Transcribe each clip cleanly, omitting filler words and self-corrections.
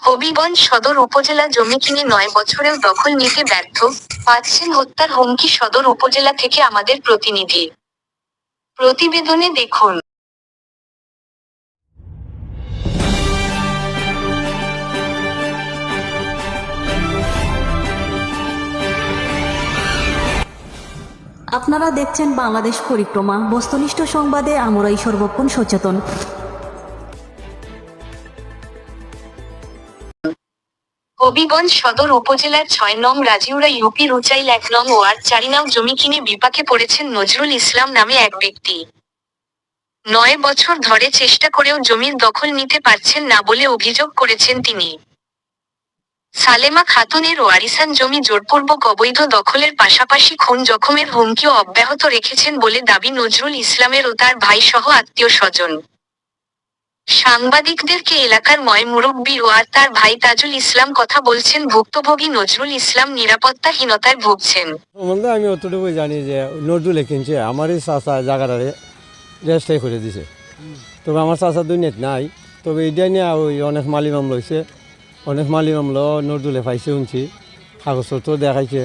হবিগঞ্জ সদর উপজেলা জমি কিনে ৯ বছরেও দখল নিতে ব্যর্থ, পাচ্ছেন হত্যার হুমকি। সদর উপজেলা থেকে আমাদের প্রতিনিধির প্রতিবেদনে দেখুন। আপনারা দেখছেন বাংলাদেশ পরিক্রমা। বস্তুনিষ্ঠ সংবাদে আমরাই সর্বক্ষণ সচেতন। হবিগঞ্জ সদর উপজেলার ৬ নং রাজিউরা ইউপির উচাইল ১ নং ওয়ার্ড চারিনাও জমি কিনে বিপাকে পড়েছেন নজরুল ইসলাম নামে এক ব্যক্তি। ৯ বছর ধরে চেষ্টা করেও জমির দখল নিতে পারছেন না বলে অভিযোগ করেছেন তিনি। সালেমা খাতুনের ওয়ারিসান জমি জোরপূর্বক অবৈধ দখলের পাশাপাশি খুন জখমের হুমকিও অব্যাহত রেখেছেন বলে দাবি নজরুল ইসলামের ও তার ভাই সহ আত্মীয় স্বজন। সাংবাদিকদেরকে এলাকার মুরব্বি ও আর তার ভাই তাজুল ইসলাম কথা বলছেন। ভুক্তভোগী নজরুল ইসলাম নিরাপত্তাহীনতায় ভুগছেন। আমি অতটুকুই জানি যে নজরুলে কিনছে আমারই চাষা জায়গাটারে রেজিস্ট্রাই করে দিছে, তবে আমার চাষা দুনিয়াত নাই। তবে এটা নিয়ে ওই অনেক মালি মামলা হয়েছে, অনেক মালি মামলা নজরুলে পাইছে শুনছি, কাগজপত্র দেখাইছে।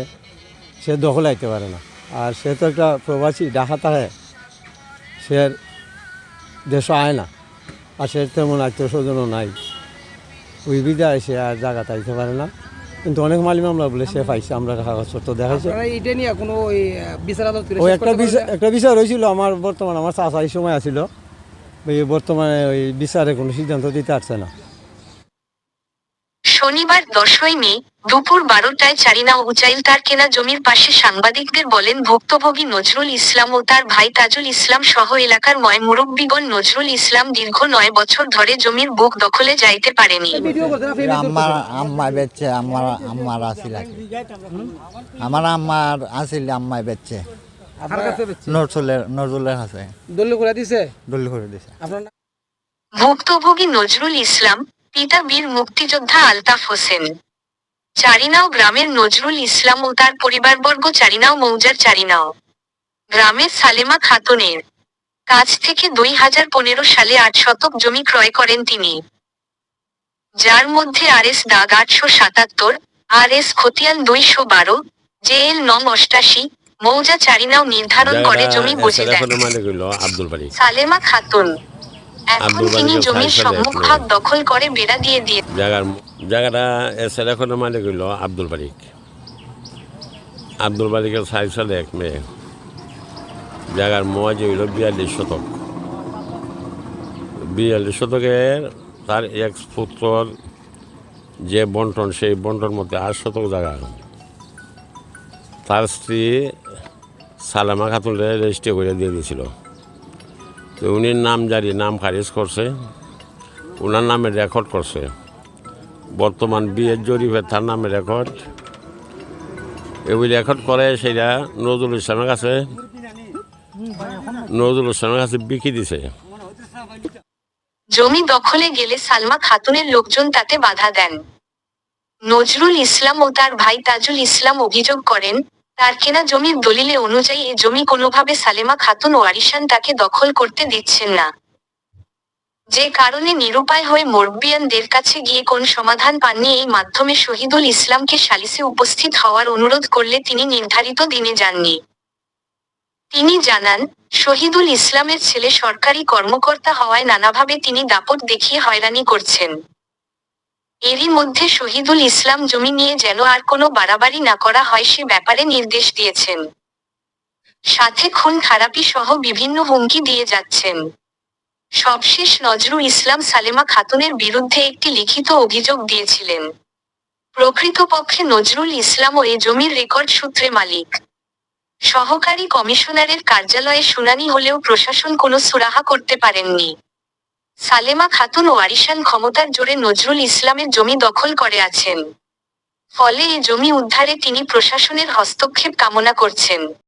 সে দখল আইতে পারে না, আর সে তো একটা প্রবাসী ডাকা থাকে, সে দেশ আয় না, আর সে তেমন আত্মীয় স্বজনও নাই। ওই বিদায় সে আর জায়গাতে আইতে পারে না, কিন্তু অনেক মালি মামলা বলে সে পাইছে, আমরা কাগজপত্র দেখাইছে। ওই একটা বিচার হয়েছিল আমার, বর্তমানে আমার চাষা এই সময় আসছিল, বর্তমানে ওই বিচারে কোনো সিদ্ধান্ত দিতে পারছে না। শনিবার ১০ই মে দুপুর ১২টায় চারিনাও উচাইল তার কেনা জমির পাশে সাংবাদিকদের বলেন ভুক্তভোগী নজরুল ইসলাম ও তার ভাই তাজুল ইসলাম সহ এলাকার মুরব্বিগণ নজরুল ইসলাম দীর্ঘ ৯ বছর ধরে জমির বুক দখলে যাইতে পারেনি। ভুক্তভোগী নজরুল ইসলাম পিতা বীর মুক্তিযোদ্ধা আলতাফ হোসেন। চারিনাও গ্রামের নজরুল ইসলাম ও তার পরিবারবর্গ চারিনাও মৌজার চারিনাও গ্রামের সালেমা খাতুনের কাছ থেকে ২০১৫ সালে ৮ শতক জমি ক্রয় করেন তিনি, যার মধ্যে RS দাগ ৮৭৭, RS খতিয়ান ২১২, JL নং ৮৮, মৌজা চারিনাও নির্ধারণ করে জমি বুঝে দেন সালেমা খাতুন। এখন তিনি জমির সম্মুখভাগ দখল করে বেড়া দিয়ে জায়গাটা এসের এখন মালিক হইল আব্দুল বারিক। আব্দুল বারিকের ৬ সালে ১ মে। জায়গার মজ হইল ৪২ শতক। ৪২ শতকের তার এক পুত্রর যে বন্টন, সেই বন্টন মধ্যে ৮ শতক জায়গা তার স্ত্রী সালেমা খাতুনরে রেজিস্ট্রি করে দিয়ে দিয়েছিল। তো উনির নাম জারি, নাম খারিজ করছে, ওনার নামে রেকর্ড করছে। বর্তমান বিয়ের জরিপে তার নামে রেকর্ড, এগুলি রেকর্ড করে সেটা নজরুল ইসলামের কাছে বিক্রি দিছে। জমি দখলে গেলে সালমা খাতুনের লোকজন তাতে বাধা দেন। নজরুল ইসলাম ও তার ভাই তাজুল ইসলাম অভিযোগ করেন, তার কেনা জমির দলিলে অনুযায়ী এ জমি কোনোভাবে সালেমা খাতুন ওয়ারিসান তাকে দখল করতে দিচ্ছেন না, যে কারণে নিরুপায় হয়ে মুরব্বিয়ানদের কাছে গিয়ে কোন সমাধান পাননি। এই মাধ্যমে শহীদুল ইসলামকে সালিসে উপস্থিত হওয়ার অনুরোধ করলে তিনি নির্ধারিত দিনে যাননি। তিনি জানান, শহীদুল ইসলামের ছেলে সরকারি কর্মকর্তা হওয়ায় নানাভাবে তিনি দাপট দেখিয়ে হয়রানি করছেন। এরই মধ্যে শহীদুল ইসলাম জমি নিয়ে যেন আর কোনো বাড়াবাড়ি না করা হয় সে ব্যাপারে নির্দেশ দিয়েছেন, সাথে খুন খারাপি সহ বিভিন্ন হুমকি দিয়ে যাচ্ছেন। সবশেষ নজরুল ইসলাম সালেমা খাতুনের বিরুদ্ধে একটি লিখিত অভিযোগ দিয়েছিলেন। প্রকৃতপক্ষে নজরুল ইসলামও এ জমির রেকর্ড সূত্রে মালিক। সহকারী কমিশনারের কার্যালয়ে শুনানি হলেও প্রশাসন কোনো সুরাহা করতে পারেননি। সালেমা খাতুন ওয়ারিসান ক্ষমতার জোরে নজরুল ইসলামের জমি দখল করে আছেন, ফলে এ জমি উদ্ধারে তিনি প্রশাসনের হস্তক্ষেপ কামনা করছেন।